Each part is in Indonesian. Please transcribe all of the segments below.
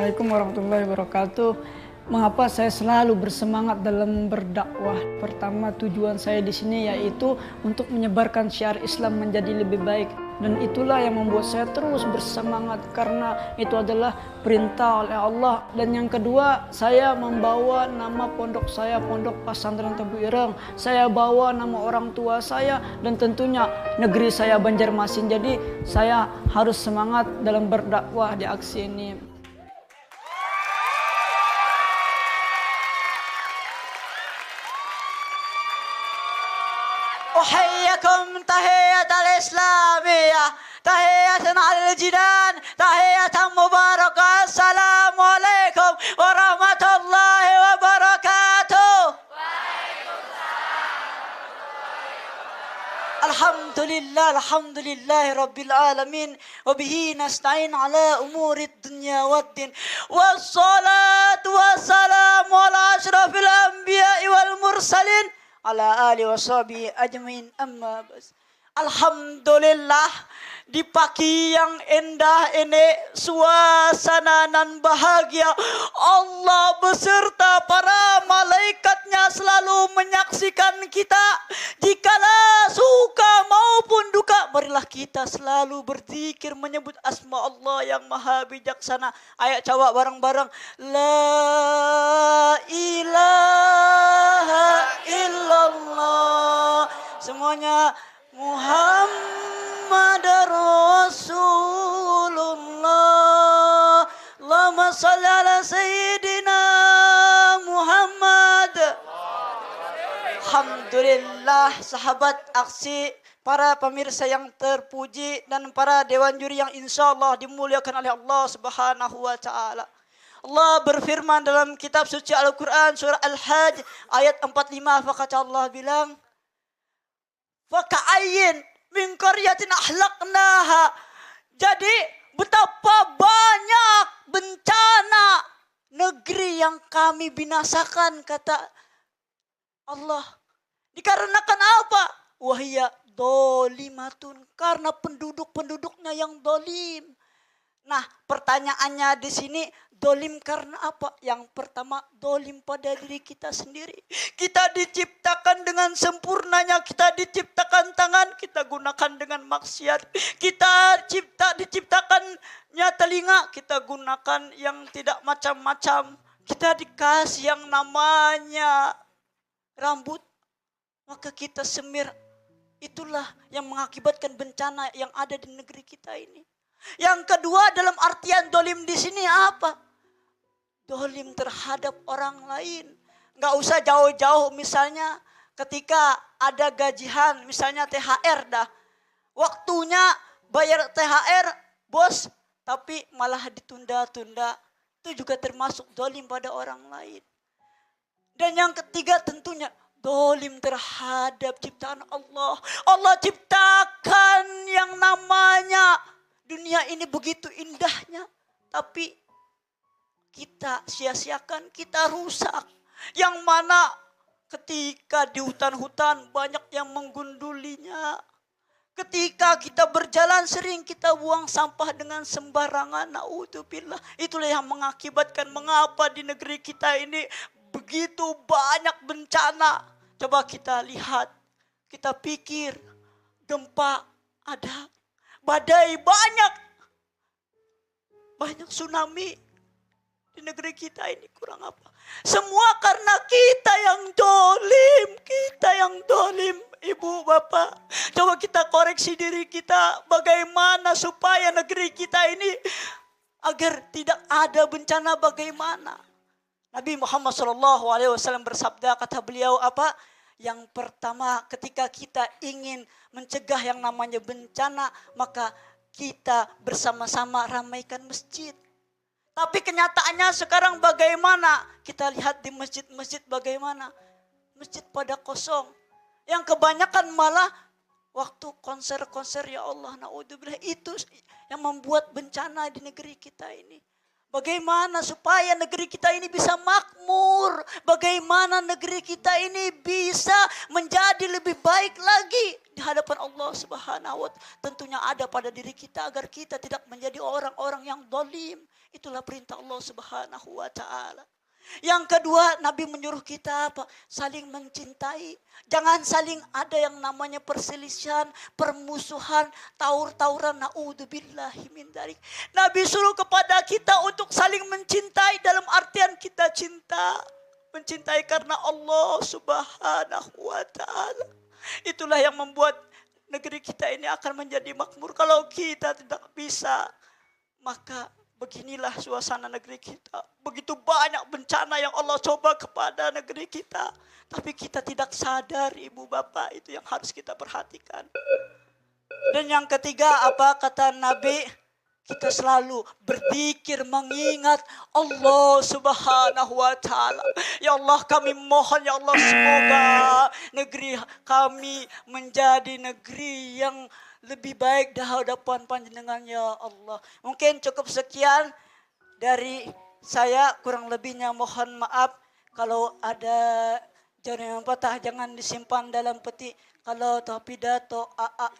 Assalamualaikum warahmatullahi wabarakatuh. Mengapa saya selalu bersemangat dalam berdakwah? Pertama, tujuan saya di sini yaitu untuk menyebarkan syiar Islam menjadi lebih baik, dan itulah yang membuat saya terus bersemangat karena itu adalah perintah oleh Allah. Dan yang kedua, saya membawa nama pondok saya, Pondok Pesantren Tebu Ireng. Saya bawa nama orang tua saya dan tentunya negeri saya Banjarmasin. Jadi saya harus semangat dalam berdakwah di aksi ini. أحييكم تحية الإسلامية تحية على الجنان تحية مباركة السلام عليكم ورحمة الله وبركاته. الحمد لله رب العالمين وبه نستعين على أمور الدنيا والدين والصلاة والسلام على أشرف الأنبياء والمرسلين ala ali wa sahbihi ajmain amma bas. Alhamdulillah, di pagi yang indah ini suasana nan bahagia, Allah beserta para malaikatnya selalu menyaksikan kita. Jikalau suka maupun duka, marilah kita selalu berzikir menyebut asma Allah yang maha bijaksana. Ayo coba bareng-bareng. La ilaha illallah. Semuanya Muhammad Rasulullah. Allahumma salli ala Sayyidina Muhammad. Alhamdulillah, sahabat aksi, para pemirsa yang terpuji, dan para dewan juri yang insya Allah dimuliakan oleh Allah Subhanahu wa Ta'ala. Allah berfirman dalam kitab suci Al-Quran surah Al-Hajj ayat 45. Fakata Allah bilang, Faka'ayyin min qaryatin ahlaknaha. Jadi betapa banyak bencana negeri yang kami binasakan, kata Allah. Dikarenakan apa? Wahya dolimatun, karena penduduknya yang dolim. Nah, pertanyaannya di sini, dolim karena apa? Yang pertama, dolim pada diri kita sendiri. Kita diciptakan dengan sempurnanya, kita diciptakan tangan, kita gunakan dengan maksiat. Kita diciptakannya telinga, kita gunakan yang tidak macam-macam. Kita dikasih yang namanya rambut, maka kita semir. Itulah yang mengakibatkan bencana yang ada di negeri kita ini. Yang kedua, dalam artian dolim di sini apa? Dolim terhadap orang lain. Nggak usah jauh-jauh, misalnya ketika ada gajian, misalnya THR dah. Waktunya bayar THR, bos, tapi malah ditunda-tunda. Itu juga termasuk dolim pada orang lain. Dan yang ketiga tentunya dolim terhadap ciptaan Allah. Allah ciptakan yang namanya dunia ini begitu indahnya, tapi kita sia-siakan, kita rusak. Yang mana ketika di hutan-hutan banyak yang menggundulinya. Ketika kita berjalan sering kita buang sampah dengan sembarangan. Naudzubillah. Itulah yang mengakibatkan mengapa di negeri kita ini begitu banyak bencana. Coba kita lihat, kita pikir, gempa ada, badai banyak tsunami di negeri kita ini, kurang apa? Semua karena kita yang dolim, ibu bapak. Coba kita koreksi diri kita, bagaimana supaya negeri kita ini agar tidak ada bencana, bagaimana? Nabi Muhammad SAW bersabda, kata beliau apa? Yang pertama, ketika kita ingin mencegah yang namanya bencana, maka kita bersama-sama ramaikan masjid. Tapi kenyataannya sekarang bagaimana? Kita lihat di masjid-masjid bagaimana? Masjid pada kosong. Yang kebanyakan malah waktu konser-konser, ya Allah, naudzubillah, itu yang membuat bencana di negeri kita ini. Bagaimana supaya negeri kita ini bisa makmur? Bagaimana negeri kita ini bisa menjadi lebih baik lagi? hadapan Allah Subhanahu wa Ta'ala. Tentunya ada pada diri kita agar kita tidak menjadi orang-orang yang zalim. Itulah perintah Allah Subhanahu wa Ta'ala. Yang kedua, Nabi menyuruh kita apa? Saling mencintai. Jangan saling ada yang namanya perselisihan, permusuhan, taur-tauran. Na'udzubillahi min dzalik. Nabi suruh kepada kita untuk saling mencintai dalam artian kita cinta. Mencintai karena Allah Subhanahu wa Ta'ala. Itulah yang membuat negeri kita ini akan menjadi makmur. Kalau kita tidak bisa, maka beginilah suasana negeri kita. Begitu banyak bencana yang Allah coba kepada negeri kita. Tapi kita tidak sadar, Ibu Bapak, itu yang harus kita perhatikan. Dan yang ketiga, apa kata Nabi? Kita selalu berzikir mengingat Allah Subhanahu wa Ta'ala. Ya Allah, kami mohon ya Allah, semoga negeri kami menjadi negeri yang lebih baik di hadapan Panjenengan ya Allah. Mungkin cukup sekian dari saya, kurang lebihnya mohon maaf. Kalau ada jarum yang patah jangan disimpan dalam peti. Kalau pidato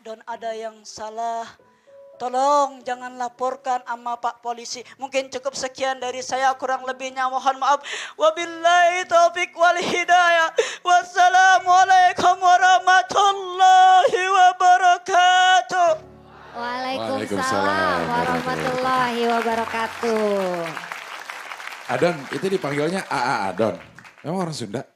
dan ada yang salah, tolong jangan laporkan sama Pak Polisi. Mungkin cukup sekian dari saya, kurang lebihnya mohon maaf. Wabillahi taufik wal hidayah. Wassalamualaikum warahmatullahi wabarakatuh. Waalaikumsalam warahmatullahi wabarakatuh. Adon, itu dipanggilnya AA Adon. Memang orang Sunda?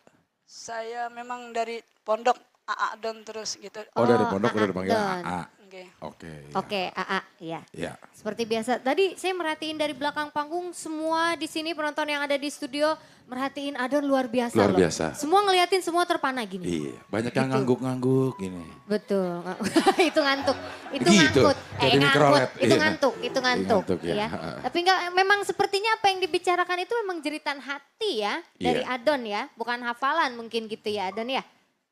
Saya memang dari pondok AA Don terus gitu. Oh, dari pondok udah dipanggil Adon. AA. Oke. Oke. Oke, AA, ya. Ya. Seperti biasa, tadi saya merhatiin dari belakang panggung semua di sini penonton yang ada di studio merhatiin Adon luar biasa Luar loh. biasa. Semua ngeliatin, semua terpana gini. Iya, banyak yang Gitu. ngangguk-ngangguk gini. Betul, itu ngantuk, itu Gitu, ngangkut, kayak Denny ngangkut, Krolet, itu iya. ngantuk, itu ngantuk, Ngantuk, ya. ya. Tapi enggak, memang sepertinya apa yang dibicarakan itu memang jeritan hati ya dari Iya. Adon ya, bukan hafalan mungkin gitu ya Adon ya.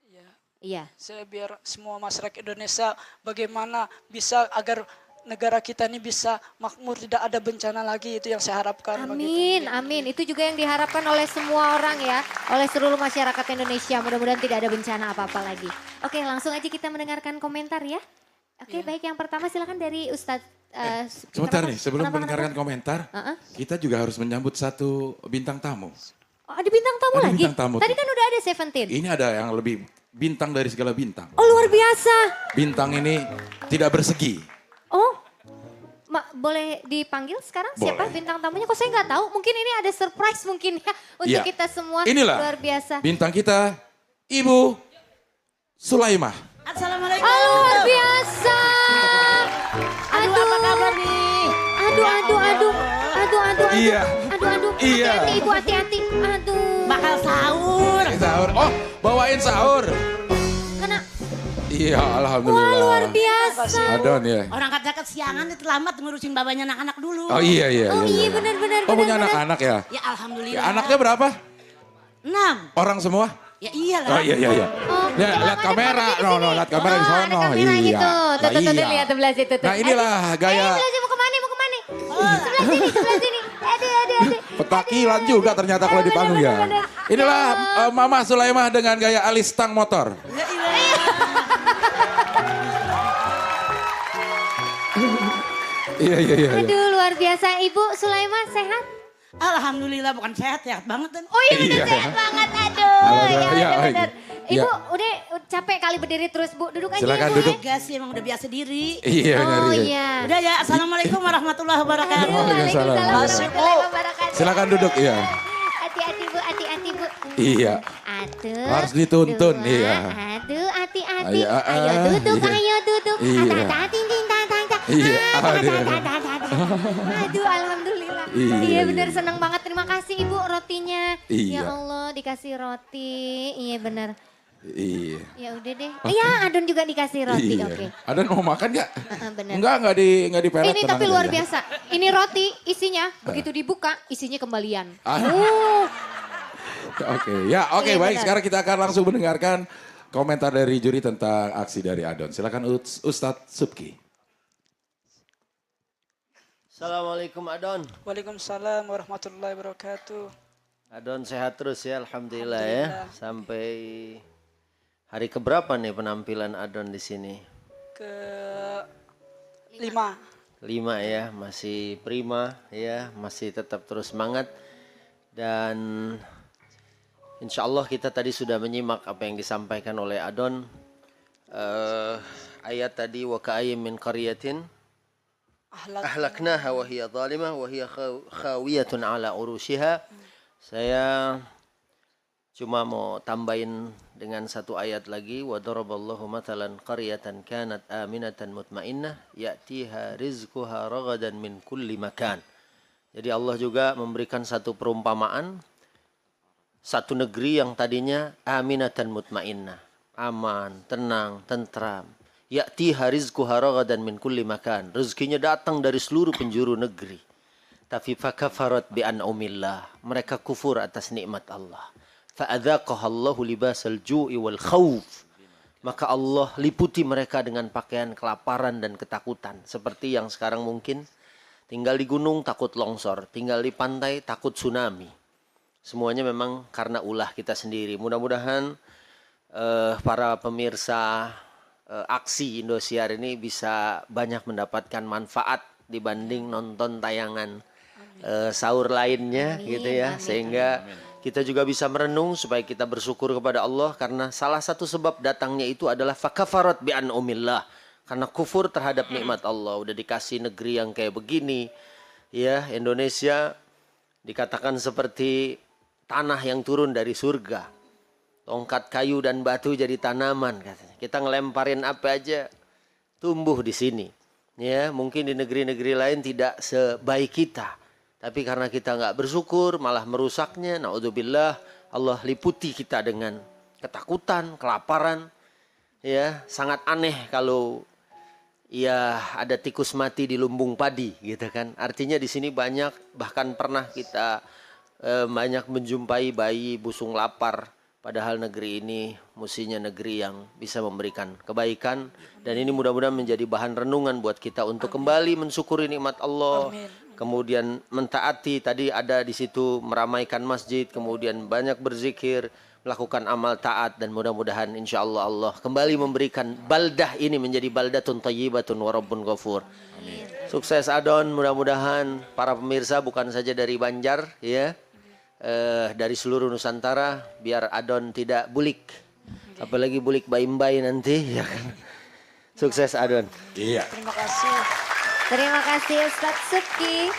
Iya. Iya. Saya biar semua masyarakat Indonesia bagaimana bisa agar negara kita ini bisa makmur, tidak ada bencana lagi, itu yang saya harapkan. Amin, amin. Itu juga yang diharapkan oleh semua orang ya, oleh seluruh masyarakat Indonesia. Mudah-mudahan tidak ada bencana apa-apa lagi. Oke, langsung aja kita mendengarkan komentar ya. Oke, baik, yang pertama silakan dari Ustadz. Sebentar kenapa? nih, sebelum Kenapa? mendengarkan komentar, kita juga harus menyambut satu bintang tamu. Oh, ada bintang tamu Ada lagi? bintang tamu. Tadi kan udah ada Seventeen. Ini ada yang lebih bintang dari segala bintang. Oh, luar biasa. Bintang ini tidak persegi. Oh, boleh dipanggil sekarang siapa Boleh. bintang tamunya? Kok saya nggak tahu? Mungkin ini ada surprise mungkin ya untuk Iya. kita semua. Inilah Luar biasa. bintang kita, Ibu Sulaimah. Assalamualaikum. Oh, luar biasa. Aduh, Apa kabar nih? Aduh. Iya. Aduh. Iya. Hati-hati Ibu, hati-hati. Aduh. Bakal sahur. Sahur. Oh, bawain sahur. Kena. Iya, Wah, alhamdulillah. luar biasa. Adon ya. Orang kata kesiangan itu terlambat ngurusin babanya anak-anak dulu. Oh iya. Oh iya, benar. Oh punya anak-anak ya? Ya alhamdulillah. Ya, anaknya berapa? 6. Orang semua? Ya iyalah. Oh iya. Oh, Ya, lihat kamera. No, lihat kamera di sono. Ada kamera Iya. gitu. Nah, Tuh, iya. lihat sebelah situ. Nah, inilah gaya Sebelah sini, mau kemana? Sebelah sini. Aduh. petakilan juga ternyata kalau di panggung ya. Bener. Inilah Mama Sulaimah dengan gaya alis tang motor. Iya. Aduh, luar biasa. Ibu Sulaimah sehat? Alhamdulillah bukan sehat banget dan. Oh iya benar Iya. sehat banget. Aduh, Iya, ya benar. iya. Ibu udah capek kali berdiri terus, Bu. Duduk aja. Silakan Ibu, duduk. Enggak sih emang udah biasa diri. Iya benar. Oh Iya. iya. Udah ya, assalamualaikum warahmatullahi wabarakatuh. Aduh, Waalaikumsalam. warahmatullahi wabarakatuh. Silakan duduk ya. Hati-hati Bu, hati-hati Bu. Iya. Aduh. Harus dituntun, dua. iya. Aduh, hati-hati. Ayo, Ayo duduk, iya. ayo duduk. Iya. Hati-hati, Iya, aduh. Aduh, alhamdulillah. Iya, Iya iya. benar, senang banget. Terima kasih Ibu rotinya. Iya. Ya Allah, dikasih roti. Iya benar. Iya. Ya udah deh. Iya, Adon juga dikasih roti. Iya. Oke. Adon mau makan nggak? Benar. Enggak diperet. Ini tenang tapi aja. luar biasa. Ini roti isinya begitu dibuka isinya kembalian. Ah. Uh, Oke, ya oke Iya, baik. benar. Sekarang kita akan langsung mendengarkan komentar dari juri tentang aksi dari Adon. Silakan Ustadz Subki. Assalamualaikum Adon. Waalaikumsalam warahmatullahi wabarakatuh. Adon sehat terus ya, alhamdulillah ya. Sampai Hari keberapa nih penampilan Adon di sini? Ke-5. 5 ya, masih prima ya, masih tetap terus semangat. Dan insya Allah kita tadi sudah menyimak apa yang disampaikan oleh Adon. Ayat tadi wa ka'ayyim min qaryatin ahlaknaha wa hiya zalimah wa hiya khawiyatun ala urushiha. Saya cuma mau tambahin dengan satu ayat lagi, wa daraballahu mathalan qaryatan kanat aminatan mutmainnah ya'tiha rizquha ragadan min kulli makan. Jadi Allah juga memberikan satu perumpamaan, satu negeri yang tadinya aminatan mutmainnah, aman, tenang, tentram. Ya'tiha rizquha ragadan min kulli makan. Rezekinya datang dari seluruh penjuru negeri. Tapi fakafarat bi an'umillah. Mereka kufur atas nikmat Allah. Fa'adzaqaha Allahu libasal ju'i wal khawf. Maka Allah liputi mereka dengan pakaian kelaparan dan ketakutan. Seperti yang sekarang mungkin tinggal di gunung takut longsor, tinggal di pantai takut tsunami. Semuanya memang karena ulah kita sendiri. Mudah-mudahan para pemirsa aksi Indosiar ini bisa banyak mendapatkan manfaat dibanding nonton tayangan sahur lainnya gitu ya. Sehingga kita juga bisa merenung supaya kita bersyukur kepada Allah, karena salah satu sebab datangnya itu adalah fakafarat bi an'umillah, karena kufur terhadap nikmat Allah. Udah dikasih negeri yang kayak begini ya, Indonesia dikatakan seperti tanah yang turun dari surga. Tongkat kayu dan batu jadi tanaman katanya. Kita ngelemparin apa aja tumbuh di sini. Ya, mungkin di negeri-negeri lain tidak sebaik kita. Tapi karena kita nggak bersyukur malah merusaknya. Naudzubillah, Allah liputi kita dengan ketakutan, kelaparan. Ya, sangat aneh kalau ya ada tikus mati di lumbung padi gitu kan. Artinya di sini banyak, bahkan pernah kita banyak menjumpai bayi busung lapar. Padahal negeri ini mestinya negeri yang bisa memberikan kebaikan. Dan ini mudah-mudahan menjadi bahan renungan buat kita untuk kembali mensyukuri nikmat Allah. Kemudian mentaati, tadi ada di situ meramaikan masjid. Kemudian banyak berzikir, melakukan amal taat. Dan mudah-mudahan insya Allah Allah kembali memberikan baldah ini menjadi baldatun tayyibatun wa rabbun ghafur. Sukses Adon, mudah-mudahan para pemirsa bukan saja dari Banjar ya. Dari seluruh Nusantara, biar Adon tidak bulik, apalagi bulik bayi-bayi nanti ya kan. Sukses Adon. Iya. Terima kasih. Terima kasih Ustadz Subki.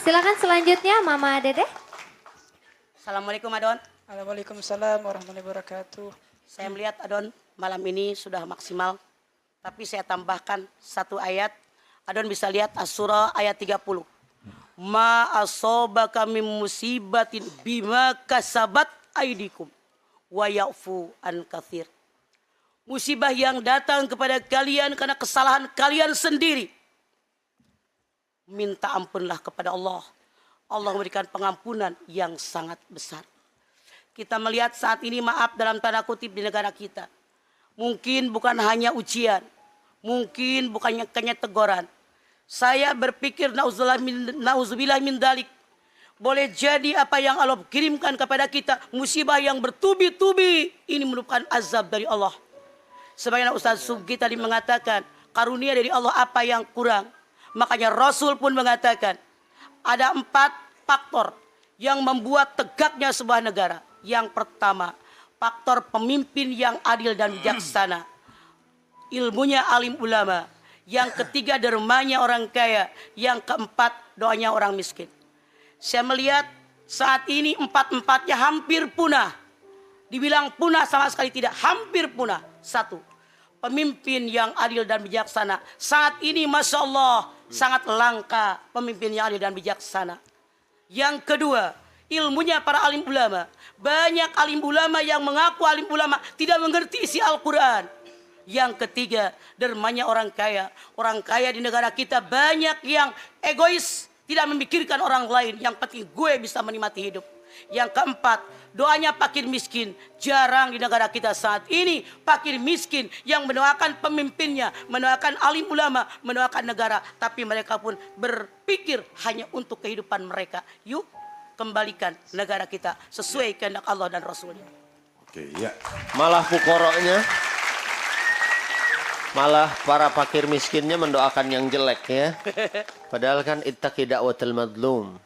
Silakan selanjutnya Mama Dede. Assalamualaikum Adon. Waalaikumsalam warahmatullahi wabarakatuh. Saya melihat Adon malam ini sudah maksimal. Tapi saya tambahkan satu ayat. Adon bisa lihat As-Surah ayat 30. Ma asobaka min musibatin bima kasabat aidikum wa ya'fu an katsir. Musibah yang datang kepada kalian karena kesalahan kalian sendiri. Minta ampunlah kepada Allah. Allah memberikan pengampunan yang sangat besar. Kita melihat saat ini maaf dalam tanda kutip di negara kita. Mungkin bukan hanya ujian. Mungkin bukannya hanya teguran. Saya berpikir nauzubillah min dalik. Boleh jadi apa yang Allah kirimkan kepada kita, musibah yang bertubi-tubi, ini merupakan azab dari Allah. Sebagaimana Ustaz Subki tadi mengatakan, karunia dari Allah apa yang kurang. Makanya Rasul pun mengatakan, ada 4 faktor yang membuat tegaknya sebuah negara. Yang pertama, faktor pemimpin yang adil dan bijaksana. Ilmunya alim ulama. Yang ketiga dermanya orang kaya. Yang keempat doanya orang miskin. Saya melihat saat ini 4-4-nya hampir punah. Dibilang punah sama sekali tidak, hampir punah. 1. Pemimpin yang adil dan bijaksana. Saat ini Masya Allah sangat langka pemimpin yang adil dan bijaksana. Yang kedua, ilmunya para alim ulama. Banyak alim ulama yang mengaku alim ulama tidak mengerti isi Al-Quran. Yang ketiga, dermanya orang kaya. Orang kaya di negara kita banyak yang egois, tidak memikirkan orang lain. Yang penting gue bisa menikmati hidup. Yang keempat, doanya fakir miskin. Jarang di negara kita saat ini fakir miskin yang mendoakan pemimpinnya, mendoakan alim ulama, mendoakan negara. Tapi mereka pun berpikir hanya untuk kehidupan mereka. Yuk kembalikan negara kita sesuai kehendak Allah dan Rasulnya. Oke, ya. Malah fukoroknya, malah para fakir miskinnya mendoakan yang jelek ya. Padahal kan ittaqi da'watal madlum.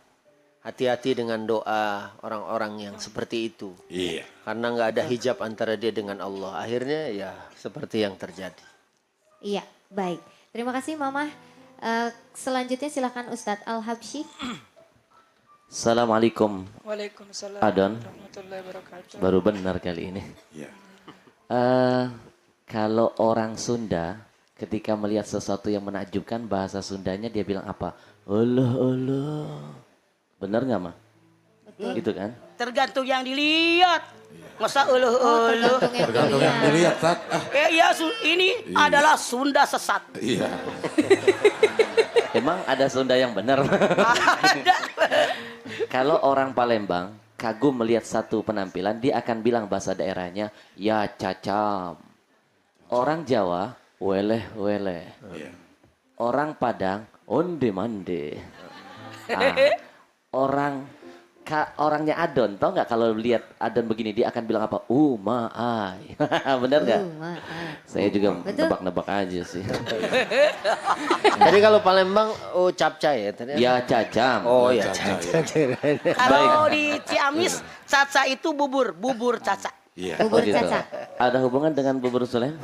Hati-hati dengan doa orang-orang yang seperti itu. Iya. Karena nggak ada hijab antara dia dengan Allah. Akhirnya ya seperti yang terjadi. Iya, baik. Terima kasih Mama. Selanjutnya silakan Ustadz Al-Habsyi. Assalamualaikum Waalaikumsalam Adon. warahmatullahi wabarakatuh. Baru benar kali ini. Iya. Kalau orang Sunda ketika melihat sesuatu yang menakjubkan bahasa Sundanya dia bilang apa? Allah Allah. Benar nggak mah? Betul. Gitu kan? Tergantung yang dilihat. Masa Oh, tergantung yang Tergantung yang dilihat. dilihat, Tat. iya, ini adalah Sunda sesat. Iya. Emang ada Sunda yang benar? Ada. Kalau orang Palembang kagum melihat satu penampilan, dia akan bilang bahasa daerahnya, ya cacam. Orang Jawa, weleh weleh. Iya. Orang Padang, onde mande. Ah, orangnya Adon, tau nggak kalau lihat Adon begini dia akan bilang apa? Maai. Bener nggak? Saya juga Betul. nebak-nebak aja sih. Jadi kalau Palembang capca ya ternyata. Ya cacam. Oh ya. Kalau di Ciamis, caca itu bubur caca. Iya. Bubur gitu. caca. Ada hubungan dengan bubur Sulem?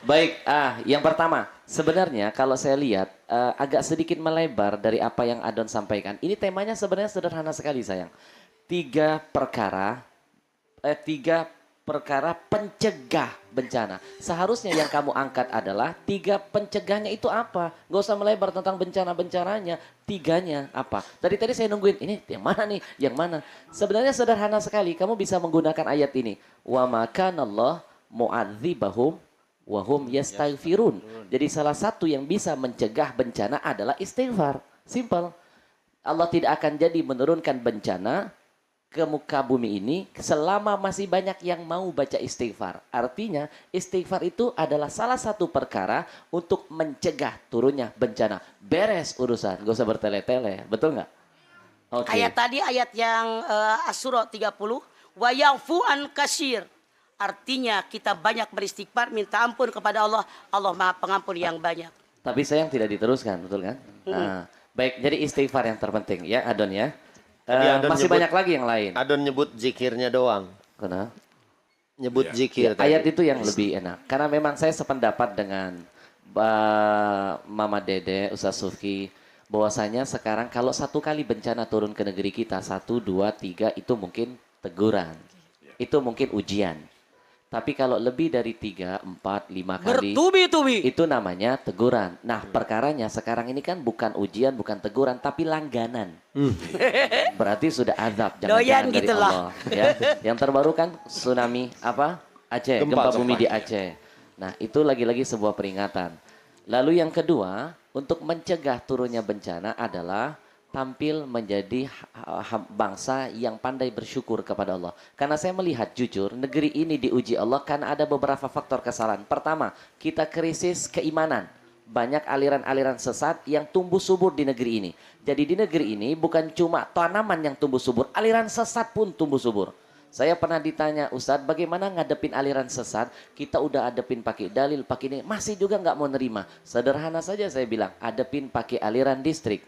Baik, yang pertama, sebenarnya kalau saya lihat agak sedikit melebar dari apa yang Adon sampaikan. Ini temanya sebenarnya sederhana sekali sayang. Tiga perkara pencegah bencana. Seharusnya yang kamu angkat adalah tiga pencegahnya itu apa? Gak usah melebar tentang bencana-bencananya. Tiganya apa? Tadi saya nungguin, ini yang mana nih? Yang mana? Sebenarnya sederhana sekali. Kamu bisa menggunakan ayat ini. Wa makanallah mu'adzibahum wahum yastaghfirun. Jadi salah satu yang bisa mencegah bencana adalah istighfar. Simple. Allah tidak akan jadi menurunkan bencana ke muka bumi ini selama masih banyak yang mau baca istighfar. Artinya istighfar itu adalah salah satu perkara untuk mencegah turunnya bencana. Beres urusan, gak usah bertele-tele. Betul nggak? Oke. Ayat tadi ayat yang As-Surah 30, wa yafu an kasir. Artinya kita banyak beristighfar, minta ampun kepada Allah. Allah Maha Pengampun yang banyak. Tapi sayang tidak diteruskan, betul kan? Nah, baik, jadi istighfar yang terpenting ya Adon ya. Tadi Adon Masih nyebut- banyak lagi yang lain. Adon nyebut zikirnya doang. Kenapa? Nyebut zikir. tadi. Ayat itu yang lebih enak. Karena memang saya sependapat dengan Mama Dede, Ustaz Sufi, bahwasanya sekarang kalau satu kali bencana turun ke negeri kita, 1, 2, 3 itu mungkin teguran. Itu mungkin ujian. Tapi kalau lebih dari 3, 4, 5 kali, Bertubi-tubi. itu namanya teguran. Nah, perkaranya sekarang ini kan bukan ujian, bukan teguran, tapi langganan. Berarti sudah azab, Doyan jangan-jangan dari gitulah. Allah. Ya. Yang terbaru kan tsunami apa? Aceh, gempa bumi di Aceh. Nah, itu lagi-lagi sebuah peringatan. Lalu yang kedua, untuk mencegah turunnya bencana adalah tampil menjadi bangsa yang pandai bersyukur kepada Allah. Karena saya melihat jujur, negeri ini diuji Allah karena ada beberapa faktor kesalahan. Pertama, kita krisis keimanan. Banyak aliran-aliran sesat yang tumbuh subur di negeri ini. Jadi di negeri ini bukan cuma tanaman yang tumbuh subur, aliran sesat pun tumbuh subur. Saya pernah ditanya, Ustadz, bagaimana ngadepin aliran sesat? Kita udah adepin pakai dalil, pakai ini, masih juga nggak mau nerima. Sederhana saja saya bilang, adepin pakai aliran distrik.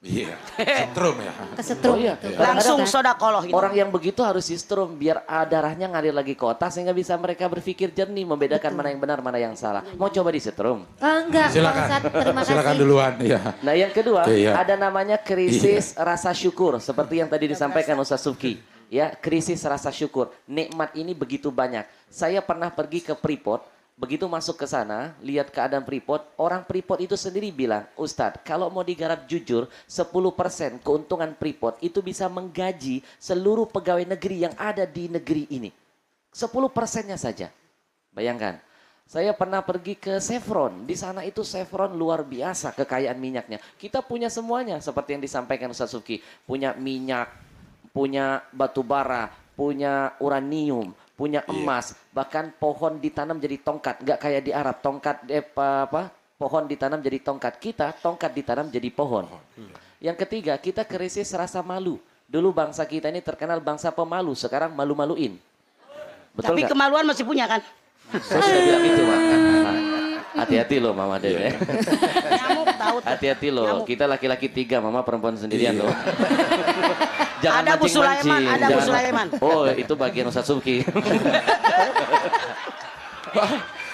Iya. Setrum ya. Kesetrum Oh iya. itu. Langsung Kadang-kadang sodakoloh gitu. Orang yang begitu harus sistrum biar darahnya ngalir lagi ke otak sehingga bisa mereka berpikir jernih membedakan mana yang benar mana yang salah. Mau coba disetrum? enggak, Pak Silakan. Ustadz, terima Silakan kasih. duluan ya. Nah yang kedua Iya. ada namanya krisis rasa syukur seperti yang tadi disampaikan Ustaz Subki. Ya, krisis rasa syukur. Nikmat ini begitu banyak. Saya pernah pergi ke Freeport. Begitu masuk ke sana, lihat keadaan Freeport, orang Freeport itu sendiri bilang, Ustadz, kalau mau digarap jujur, 10% keuntungan Freeport itu bisa menggaji seluruh pegawai negeri yang ada di negeri ini. 10%-nya saja. Bayangkan, saya pernah pergi ke Chevron, di sana itu Chevron luar biasa kekayaan minyaknya. Kita punya semuanya, seperti yang disampaikan Ustadz Subki, punya minyak, punya batu bara, punya uranium, punya emas, bahkan pohon ditanam jadi tongkat, nggak kayak di Arab, tongkat pohon ditanam jadi tongkat. Kita tongkat ditanam jadi pohon. Yang ketiga, kita krisis rasa malu. Dulu bangsa kita ini terkenal bangsa pemalu, sekarang malu-maluin. Betul Tapi nggak? kemaluan masih punya kan? Saya sudah bilang itu, Mak. Hati-hati loh Mama Dede. Nyamuk tahu tuh. Hati-hati loh, Nyamuk. kita laki-laki 3, Mama perempuan sendirian loh. Jangan Ada Bu mancing-mancing, Sulaiman, ada Bu jangan- Sulaiman. Oh, itu bagian Ustaz Subki.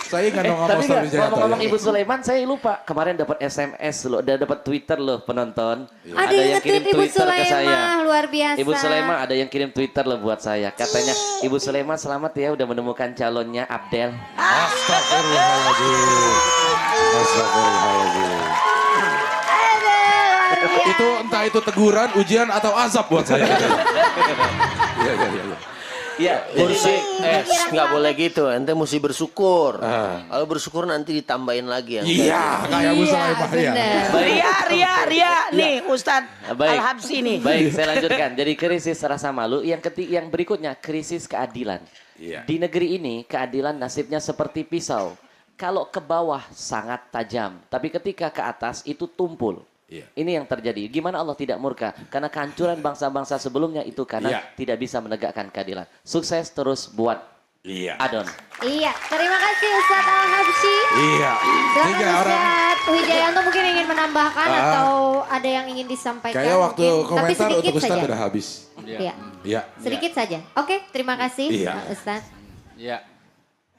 Saya nggak Tapi ngomong nggak, Ustaz Wijayanto ngomong-ngomong ya. Ibu Sulaiman, saya lupa. Kemarin dapat SMS loh, udah dapat Twitter loh penonton. Ada yang nge-tweet Ibu Sulaiman, luar biasa. Ibu Sulaiman ada yang kirim Twitter loh buat saya. Katanya, Ibu Sulaiman selamat ya udah menemukan calonnya Abdel. Astagfirullahaladzim. Astagfirullahaladzim. Itu entah itu teguran, ujian atau azab buat saya. Iya, iya, iya. Iya, Kursi, nggak boleh gitu. Ente mesti bersyukur. Ah. Kalau bersyukur nanti ditambahin lagi yang Iya, kayak Bu Iya, Sulaiman ya. bener. Ria, nih Ustadz Baik. Al-Habsi nih. Baik, saya lanjutkan. Jadi krisis rasa malu. Yang berikutnya krisis keadilan. Iya. Di negeri ini keadilan nasibnya seperti pisau. Kalau ke bawah sangat tajam, tapi ketika ke atas itu tumpul. Iya. Ini yang terjadi. Gimana Allah tidak murka? Karena kehancuran bangsa-bangsa sebelumnya itu karena Iya. tidak bisa menegakkan keadilan. Sukses terus buat Iya. Adon. Iya, terima kasih Ustadz Al-Habsyi. Iya. Silakan 3 orang. Ustadz Wijayanto mungkin ingin menambahkan atau ada yang ingin disampaikan. Kayaknya waktu mungkin. Tapi komentar sedikit untuk Ustaz saja. udah habis. Iya, Iya. sedikit saja. Oke, terima kasih Iya. Ustadz. Ya,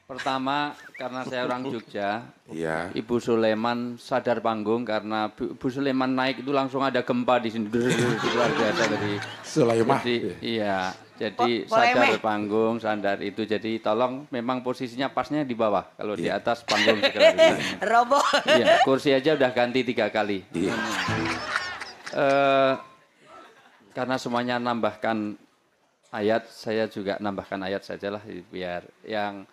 pertama karena saya orang Jogja, Iya. Ibu Sulaiman sadar panggung karena Ibu Sulaiman naik itu langsung ada gempa di sini. Luar biasa tadi. Sulaiman. Jadi, iya, jadi sadar panggung, sadar itu. Jadi tolong memang posisinya pasnya di bawah. Kalau di atas panggung segala bisa. Robo. Iya, kursi aja udah ganti 3 kali. Iya. Karena semuanya nambahkan ayat, saya juga nambahkan ayat sajalah biar yang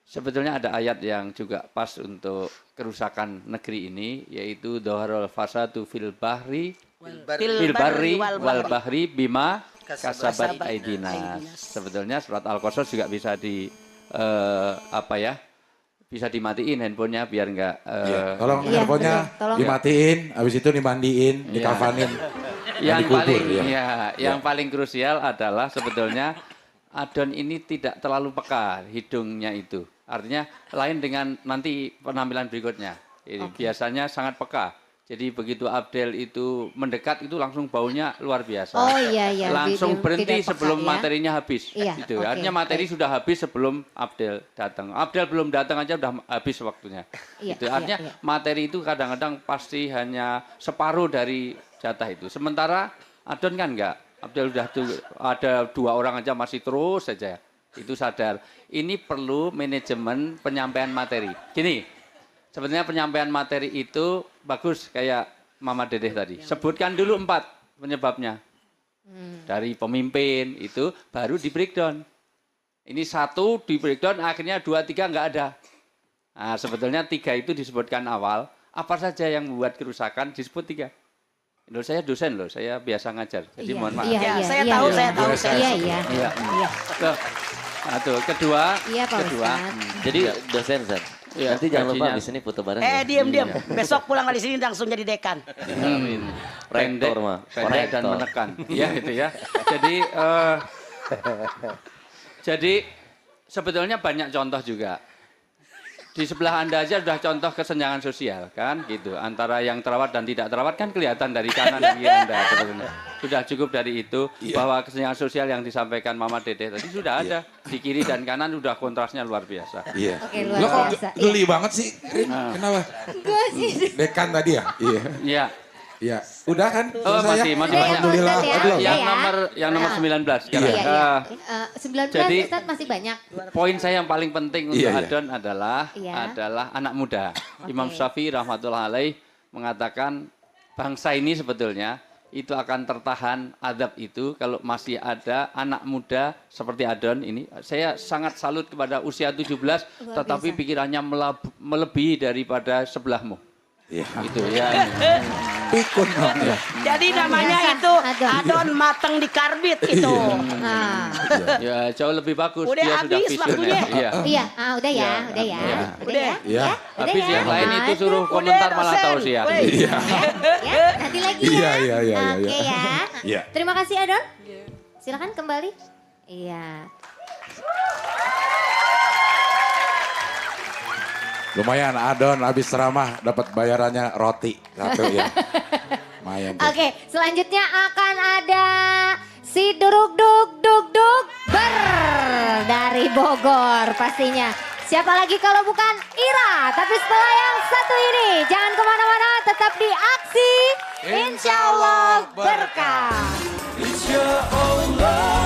sebetulnya ada ayat yang juga pas untuk kerusakan negeri ini, yaitu Dhaharul fasadu fil bahri wal bahri bima kasabat aidina. Sebetulnya surat Al-Qasas juga bisa bisa dimatiin handphonenya biar enggak Tolong Iya, handphonenya betul. Tolong. dimatiin, habis itu dimandiin, dikafanin. yang dikubur, paling ya. yang paling krusial adalah sebetulnya Adon ini tidak terlalu peka hidungnya itu. Artinya lain dengan nanti penampilan berikutnya. Ini biasanya sangat peka. Jadi begitu Abdel itu mendekat itu langsung baunya luar biasa. Oh iya iya. Langsung berhenti tidak peka, sebelum ya. materinya habis. Iya, Gitu. oke, Artinya materi baik. sudah habis sebelum Abdel datang. Abdel belum datang aja udah habis waktunya. Iya, Gitu. Artinya iya, iya. materi itu kadang-kadang pasti hanya separuh dari jatah itu. Sementara Adon kan enggak. Abdel udah ada 2 orang aja masih terus saja. Itu sadar. Ini perlu manajemen penyampaian materi. Gini, sebetulnya penyampaian materi itu bagus kayak Mama Dedeh tadi. Sebutkan dulu 4 penyebabnya. Dari pemimpin itu baru di breakdown. Ini 1 di breakdown akhirnya 2, 3 enggak ada. Nah, sebetulnya 3 itu disebutkan awal. Apa saja yang membuat kerusakan disebut 3. Loh, saya dosen loh, saya biasa ngajar. Jadi Iya, mohon maaf. Iya, Ya, iya, saya iya, tahu, iya. saya tahu, Iya, saya iya. Iya. Iya. Tuh. Nah, tuh. Kedua. Iya, Pak kedua. Ustadz. Jadi dosen, Zan. Iya, Nanti jangan lupa gajinya. habis ini foto bareng. ya. Diam. Besok pulang dari sini langsung jadi dekan. Pendek, Rektor mah. pendek dan Rektor. menekan. Iya itu ya. Jadi sebetulnya banyak contoh juga. Di sebelah Anda aja sudah contoh kesenjangan sosial kan gitu. Antara yang terawat dan tidak terawat kan kelihatan dari kanan dan kiri Anda sebetulnya. Sudah cukup dari itu bahwa kesenjangan sosial yang disampaikan Mama Dedeh tadi sudah ada. Di kiri dan kanan sudah kontrasnya luar biasa. Iya. Oke, luar Lo kok biasa. geli banget sih, Rin? Kenapa? Enggak sih. Dekan tadi ya? Iya. Iya. Iya. Udah kan? Oh, Selesai ya? masih banyak. Alhamdulillah. Ustadz ya. Belum? Yang ya. nomor 19 sekarang. Iya, iya. Ah, 19 jadi- Ustadz masih banyak. Poin saya yang paling penting untuk Iya, iya. Adon adalah Iya. anak muda. Imam Syafi'i rahmatullah alaih mengatakan bangsa ini sebetulnya itu akan tertahan adab itu kalau masih ada anak muda seperti Adon ini. Saya sangat salut kepada usia 17 Luar tetapi biasa. pikirannya melebihi daripada sebelahmu. Iya. Gitu ya. Pikun dong ya. Jadi namanya biasa, itu Adon. Adon mateng di karbit itu. Nah. Ya jauh lebih bagus. Udah Dia sudah habis visioner. waktunya. Iya. Iya, udah ya, Iya, udah ya. iya. Udah ya. Iya. Udah Habis ya. yang lain itu suruh Udah, komentar malah dosen. tausiah. Weh. Iya. Ya, nanti lagi ya. Iya, iya, iya, Oke iya. ya. Iya. Terima kasih Adon. Silakan kembali. Iya. Lumayan Adon habis ceramah dapat bayarannya roti satu ya. Lumayan tuh. Oke, selanjutnya akan ada si Duk Ber dari Bogor pastinya. Siapa lagi kalau bukan Ira. Tapi setelah yang satu ini, jangan kemana-mana, tetap di Aksi Insya Allah Berkah. Insya Allah.